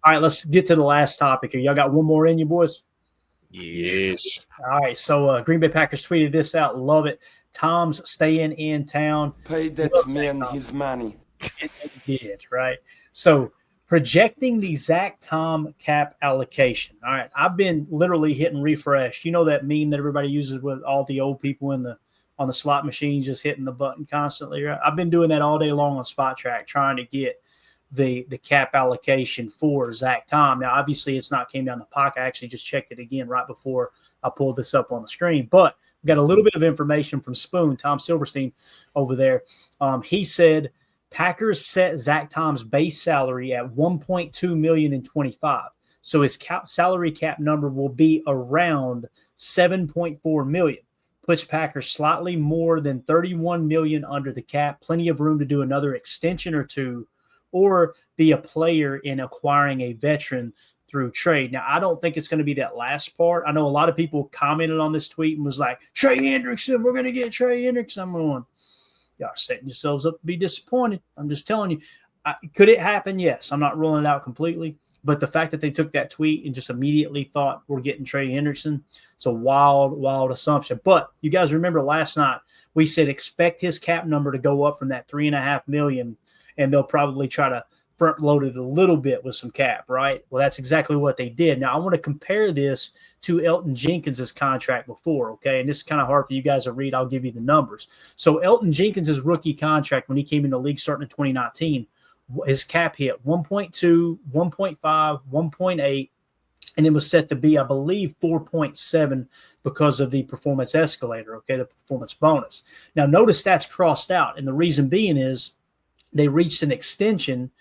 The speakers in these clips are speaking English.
All right, let's get to the last topic here. Y'all got one more in you, boys? Yes. All right, so Green Bay Packers tweeted this out. Love it. Tom's staying in town. Pay that man his money. He did, right? So projecting the Zach Tom cap allocation. All right, I've been literally hitting refresh. You know that meme that everybody uses with all the old people on the slot machine just hitting the button constantly, right? I've been doing that all day long on Spot Track, trying to get the cap allocation for Zach Tom. Now, obviously, it's not came down the pocket. I actually just checked it again right before I pulled this up on the screen. But we got a little bit of information from Spoon, Tom Silverstein over there. He said Packers set Zach Tom's base salary at $1.2 million in 25. So his salary cap number will be around $7.4 million. Puts Packers slightly more than $31 million under the cap. Plenty of room to do another extension or two, or be a player in acquiring a veteran through trade. Now, I don't think it's going to be that last part. I know a lot of people commented on this tweet and was like, Trey Hendrickson, we're going to get Trey Hendrickson. I'm going, y'all are setting yourselves up to be disappointed. I'm just telling you. Could it happen? Yes. I'm not ruling it out completely. But the fact that they took that tweet and just immediately thought we're getting Trey Hendrickson, it's a wild, wild assumption. But you guys remember last night we said expect his cap number to go up from that $3.5 million, and they'll probably try to front load it a little bit with some cap, right? Well, that's exactly what they did. Now, I want to compare this to Elton Jenkins' contract before, okay? And this is kind of hard for you guys to read. I'll give you the numbers. So Elton Jenkins' rookie contract when he came in the league starting in 2019, his cap hit 1.2, 1.5, 1.8, and it was set to be, I believe, 4.7 because of the performance escalator, okay, the performance bonus. Now, notice that's crossed out, and the reason being is they reached an extension,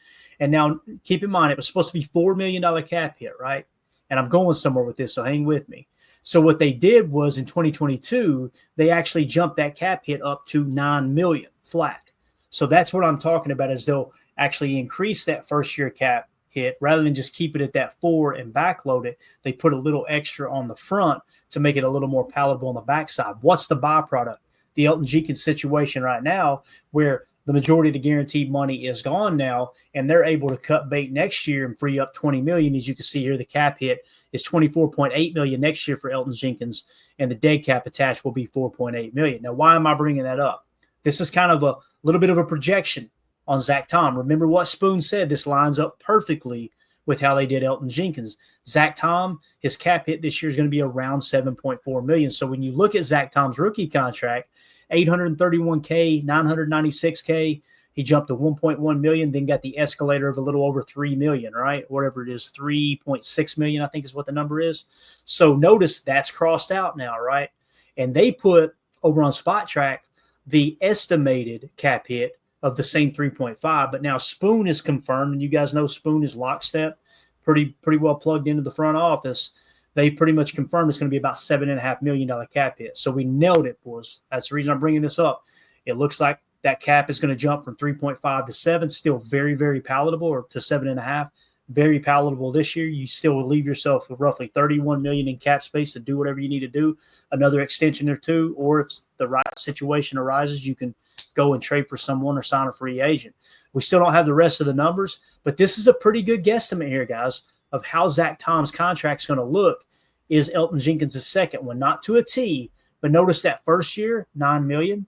and now keep in mind it was supposed to be $4 million cap hit, right? And I'm going somewhere with this, so hang with me. So what they did was in 2022, they actually jumped that cap hit up to $9 million flat. So that's what I'm talking about is they'll actually increase that first year cap hit rather than just keep it at that 4 and backload it. They put a little extra on the front to make it a little more palatable on the backside. What's the byproduct? The Elton Jenkins situation right now where the majority of the guaranteed money is gone now, and they're able to cut bait next year and free up $20 million. As you can see here, the cap hit is $24.8 million next year for Elton Jenkins, and the dead cap attached will be $4.8 million. Now, why am I bringing that up? This is kind of a little bit of a projection on Zach Tom. Remember what Spoon said. This lines up perfectly with how they did Elton Jenkins. Zach Tom, his cap hit this year is going to be around $7.4 million. So when you look at Zach Tom's rookie contract, $831K, $996K, he jumped to $1.1 million, then got the escalator of a little over $3 million, right? Whatever it is, $3.6 million, I think is what the number is. So notice that's crossed out now, right? And they put over on Spot Track the estimated cap hit of the same 3.5, but now Spoon is confirmed, and you guys know Spoon is lockstep, pretty well plugged into the front office. They pretty much confirmed it's going to be about $7.5 million cap hit. So we nailed it, boys. That's the reason I'm bringing this up. It looks like that cap is going to jump from 3.5 to 7, still very, very palatable, or to 7.5, very palatable this year. You still will leave yourself with roughly $31 million in cap space to do whatever you need to do, another extension or two, or if the right situation arises, you can go and trade for someone or sign a free agent. We still don't have the rest of the numbers, but this is a pretty good guesstimate here, guys, of how Zach Tom's contract is going to look. Is Elton Jenkins' second one, not to a T, but notice that first year, $9 million.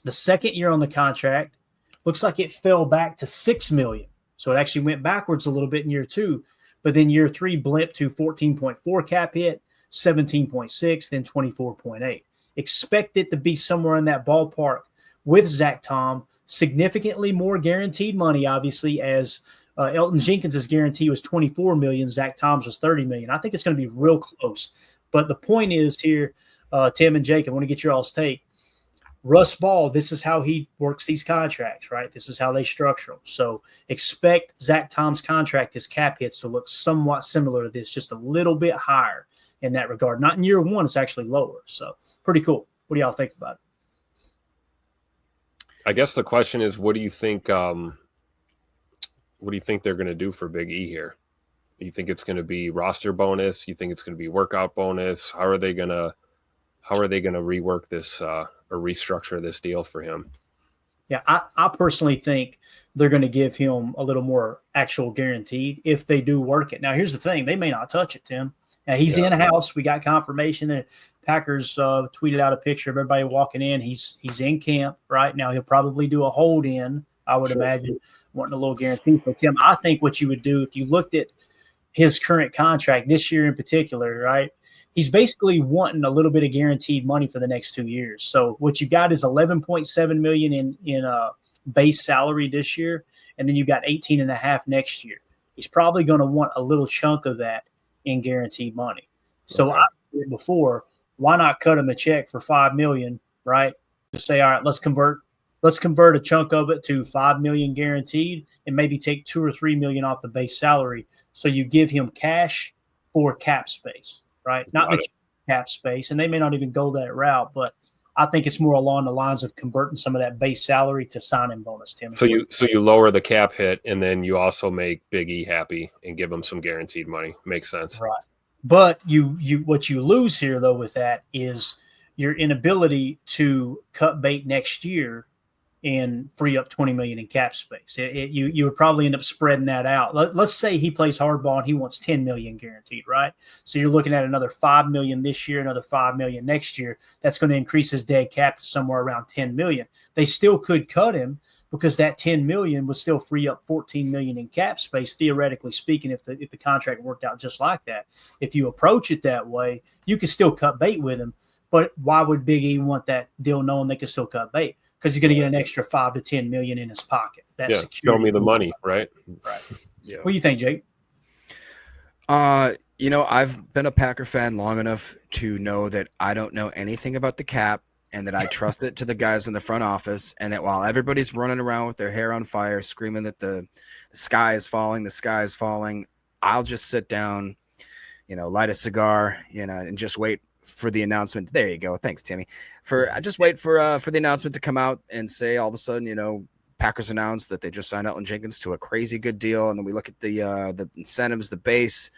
The second year on the contract looks like it fell back to $6 million. So it actually went backwards a little bit in year 2, but then year 3 blipped to 14.4 cap hit, 17.6, then 24.8. Expect it to be somewhere in that ballpark with Zach Tom. Significantly more guaranteed money, obviously, as Elton Jenkins' guarantee was $24 million. Zach Tom's was $30 million. I think it's going to be real close. But the point is here, Tim and Jake, I want to get your all's take. Russ Ball, this is how he works these contracts, right? This is how they structure them. So expect Zach Tom's contract, his cap hits, to look somewhat similar to this, just a little bit higher in that regard. Not in year 1, it's actually lower. So pretty cool. What do y'all think about it? I guess the question is, what do you think? What do you think they're going to do for Big E here? You think it's going to be roster bonus? You think it's going to be workout bonus? How are they going to rework this or restructure this deal for him? Yeah, I personally think they're going to give him a little more actual guaranteed if they do work it. Now, here's the thing: they may not touch it, Tim. Now, he's in house. We got confirmation that Packers tweeted out a picture of everybody walking in. He's in camp right now. He'll probably do a hold in, I would imagine, wanting a little guarantee. So, Tim, I think what you would do if you looked at his current contract this year in particular, right? He's basically wanting a little bit of guaranteed money for the next 2 years. So what you got is 11.7 million in base salary this year, and then you got 18.5 next year. He's probably going to want a little chunk of that in guaranteed money. So I said before, why not cut him a check for $5 million, right? Just say, all right, let's convert a chunk of it to $5 million guaranteed, and maybe take $2 or $3 million off the base salary. So you give him cash for cap space. Right, not the cap space, and they may not even go that route, but I think it's more along the lines of converting some of that base salary to signing bonus, Tim. So you lower the cap hit, and then you also make Big E happy and give him some guaranteed money. Makes sense, right? But you what you lose here though with that is your inability to cut bait next year and free up $20 million in cap space. You would probably end up spreading that out. Let's say he plays hardball and he wants $10 million guaranteed, right? So you're looking at another $5 million this year, another $5 million next year. That's going to increase his dead cap to somewhere around $10 million. They still could cut him because that $10 million would still free up $14 million in cap space, theoretically speaking, if the contract worked out just like that. If you approach it that way, you can still cut bait with him. But why would Big E want that deal knowing they can still cut bait? Because he's going to get an extra $5 to $10 million in his pocket. That's show me the money, right? Right. Yeah. What do you think, Jake? I've been a Packer fan long enough to know that I don't know anything about the cap, and that I trust it to the guys in the front office, and that while everybody's running around with their hair on fire, screaming that the sky is falling, I'll just sit down, light a cigar, and just wait for the announcement. There you go. Thanks, Timmy. I just wait for the announcement to come out and say all of a sudden, Packers announced that they just signed Elgton Jenkins to a crazy good deal, and then we look at the incentives, the base,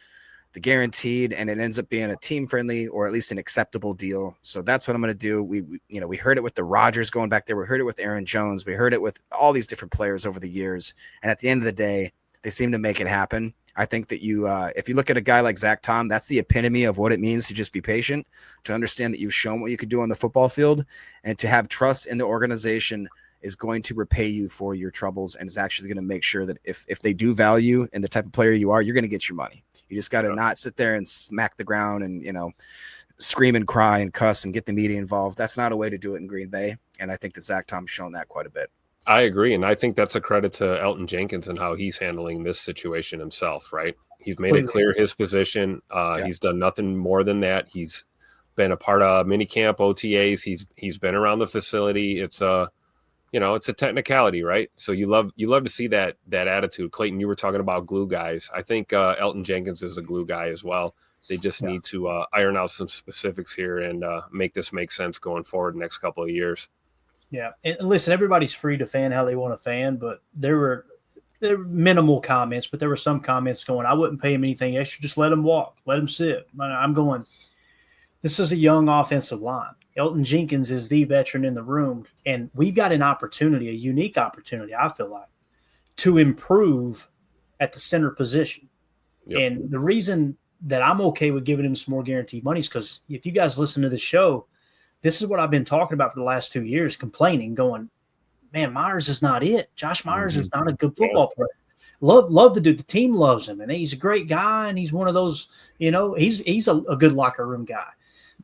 the guaranteed, and it ends up being a team friendly or at least an acceptable deal. So that's what I'm going to do. We heard it with the Rodgers going back there. We heard it with Aaron Jones. We heard it with all these different players over the years. And at the end of the day, they seem to make it happen. I think that if you look at a guy like Zach Tom, that's the epitome of what it means to just be patient, to understand that you've shown what you could do on the football field, and to have trust in the organization is going to repay you for your troubles, and is actually going to make sure that if they do value and the type of player you are, you're going to get your money. You just got to not sit there and smack the ground and, scream and cry and cuss and get the media involved. That's not a way to do it in Green Bay. And I think that Zach Tom's shown that quite a bit. I agree. And I think that's a credit to Elgton Jenkins and how he's handling this situation himself, right? He's made it clear his position. He's done nothing more than that. He's been a part of minicamp, OTAs. He's been around the facility. It's a technicality, right? So you love to see that attitude. Clayton, you were talking about glue guys. I think Elgton Jenkins is a glue guy as well. They just need to iron out some specifics here and make this make sense going forward the next couple of years. Yeah, and listen, everybody's free to fan how they want to fan, but there were minimal comments, but there were some comments going, I wouldn't pay him anything extra. Just let him walk. Let him sit. I'm going, this is a young offensive line. Elgton Jenkins is the veteran in the room, and we've got an opportunity, a unique opportunity, I feel like, to improve at the center position. Yep. And the reason that I'm okay with giving him some more guaranteed money is because if you guys listen to the show, this is what I've been talking about for the last 2 years, complaining, going, man, Myers is not it. Josh Myers is not a good football player. Love the dude. The team loves him, and he's a great guy, and he's one of those, he's a good locker room guy.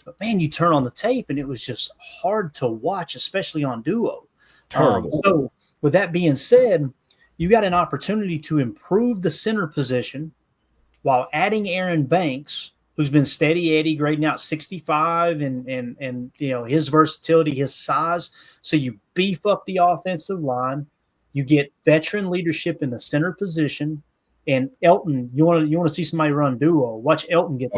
But, man, you turn on the tape, and it was just hard to watch, especially on Duo. Terrible. So with that being said, you got an opportunity to improve the center position while adding Aaron Banks, who's been steady Eddie, grading out 65, and his versatility, his size. So you beef up the offensive line, you get veteran leadership in the center position, and Elgton. You want to see somebody run Duo? Watch Elgton get.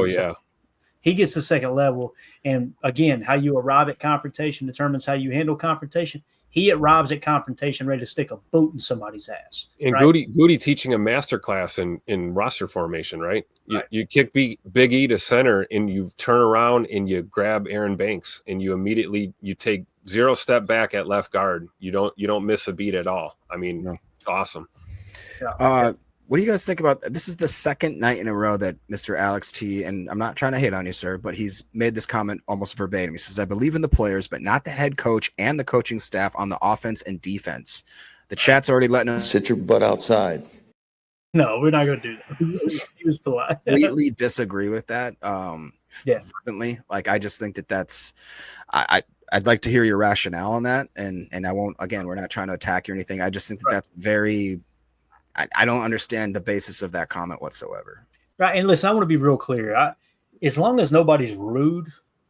He gets the second level, and again, how you arrive at confrontation determines how you handle confrontation. He arrives at confrontation ready to stick a boot in somebody's ass. And right? Goody teaching a master class in roster formation, right? You kick Big E to center, and you turn around and you grab Aaron Banks, and you immediately take zero step back at left guard. You don't miss a beat at all. I mean, No. It's awesome. Yeah. What do you guys think about this? Is the second night in a row that Mr. Alex T, and I'm not trying to hate on you, sir, but he's made this comment almost verbatim. He says, I believe in the players, but not the head coach and the coaching staff on the offense and defense. The chat's already letting us Sit your butt outside. No, we're not going to do that. He was polite. completely disagree with that. Yeah. Fervently. Like, I just think that's I'd like to hear your rationale on that. And I won't, again, we're not trying to attack you or anything. I just think that's very, I don't understand the basis of that comment whatsoever. Right. And listen, I want to be real clear. As long as nobody's rude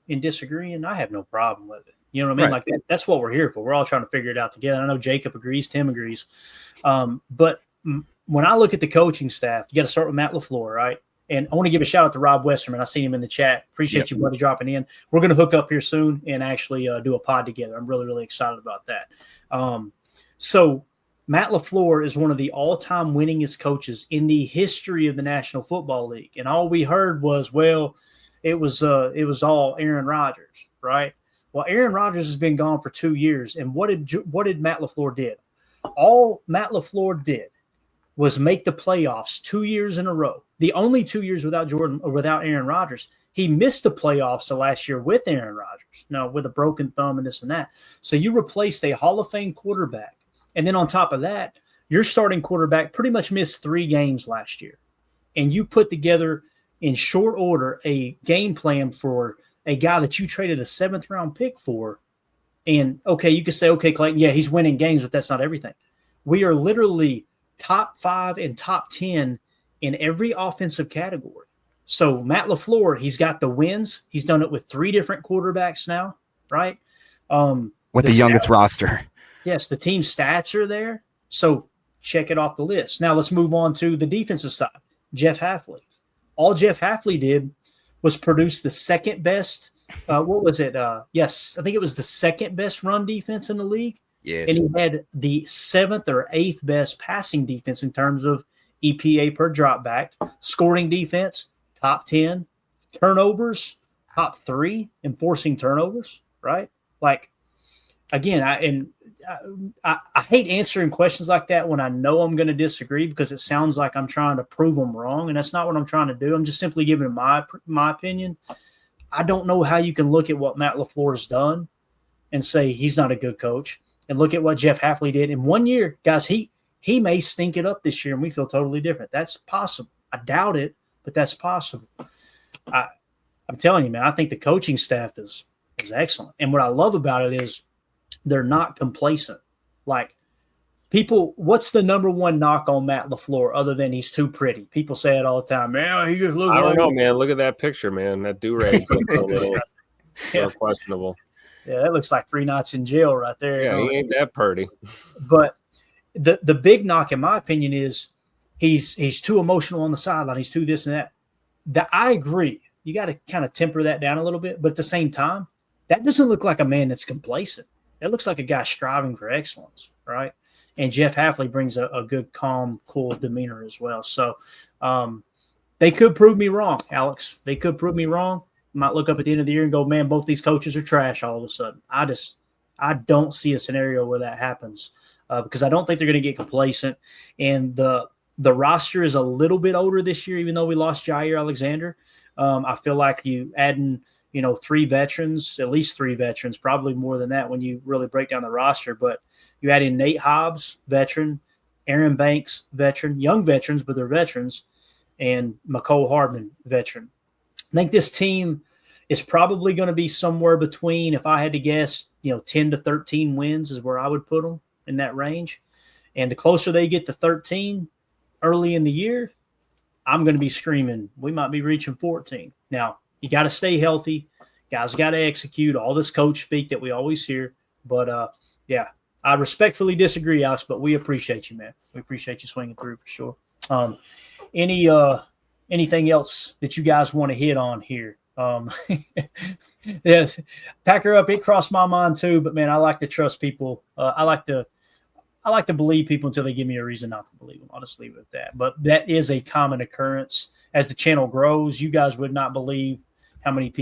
in disagreeing, I have no problem with it. You know what I mean? Right. Like that's what we're here for. We're all trying to figure it out together. I know Jacob agrees, Tim agrees. But when I look at the coaching staff, you got to start with Matt LaFleur, right? And I want to give a shout out to Rob Westerman. I see him in the chat. Appreciate you, buddy, dropping in. We're going to hook up here soon and actually do a pod together. I'm really, really excited about that. So Matt LaFleur is one of the all-time winningest coaches in the history of the National Football League. And all we heard was, well, it was all Aaron Rodgers, right? Well, Aaron Rodgers has been gone for 2 years. And what did Matt LaFleur did? All Matt LaFleur did was make the playoffs 2 years in a row. The only 2 years without Aaron Rodgers. He missed the playoffs the last year with Aaron Rodgers, with a broken thumb and this and that. So you replaced a Hall of Fame quarterback. And then on top of that, your starting quarterback pretty much missed 3 games last year. And you put together in short order a game plan for a guy that you traded a 7th-round pick for. And, okay, you could say, okay, Clayton, yeah, he's winning games, but that's not everything. We are literally top 5 and top 10 in every offensive category. So Matt LaFleur, he's got the wins. He's done it with 3 different quarterbacks now, right? With the youngest roster. Yes, the team stats are there. So check it off the list. Now let's move on to the defensive side. Jeff Hafley. All Jeff Hafley did was produce the second best. What was it? Yes, I think it was the second best run defense in the league. Yes. And he had the 7th or 8th best passing defense in terms of EPA per drop back. Scoring defense, top 10. Turnovers, top 3 in forcing turnovers, right? Like, again, I hate answering questions like that when I know I'm going to disagree because it sounds like I'm trying to prove them wrong, and that's not what I'm trying to do. I'm just simply giving my opinion. I don't know how you can look at what Matt LaFleur has done and say he's not a good coach, and look at what Jeff Hafley did in 1 year. Guys, he may stink it up this year, and we feel totally different. That's possible. I doubt it, but that's possible. I'm telling you, man, I think the coaching staff is excellent, and what I love about it is they're not complacent. Like, people, what's the number one knock on Matt LaFleur other than he's too pretty? People say it all the time. Man, he just looks. I don't know, man. Look at that picture, man. That do-rag's a little questionable. Yeah, that looks like 3 nights in jail right there. Yeah, he ain't that pretty. But the big knock, in my opinion, is he's too emotional on the sideline. He's too this and that. I agree. You got to kind of temper that down a little bit. But at the same time, that doesn't look like a man that's complacent. That looks like a guy striving for excellence, right? And Jeff Hafley brings a good, calm, cool demeanor as well. So they could prove me wrong, Alex. They could prove me wrong. Might look up at the end of the year and go, man, both these coaches are trash all of a sudden. I don't see a scenario where that happens because I don't think they're going to get complacent. And the roster is a little bit older this year, even though we lost Jair Alexander. I feel like you adding – 3 veterans, at least 3 veterans, probably more than that when you really break down the roster. But you add in Nate Hobbs, veteran, Aaron Banks, veteran, young veterans, but they're veterans, and Mecole Hardman, veteran. I think this team is probably going to be somewhere between, if I had to guess, 10 to 13 wins is where I would put them in that range. And the closer they get to 13 early in the year, I'm going to be screaming, we might be reaching 14. Now, you got to stay healthy. Guys got to execute all this coach speak that we always hear. But, yeah, I respectfully disagree, Alex, but we appreciate you, man. We appreciate you swinging through for sure. Anything else that you guys want to hit on here? Yeah, Packer Up, it crossed my mind too, but, man, I like to trust people. I like to believe people until they give me a reason not to believe them. I'll just leave it at that. But that is a common occurrence. As the channel grows, you guys would not believe how many people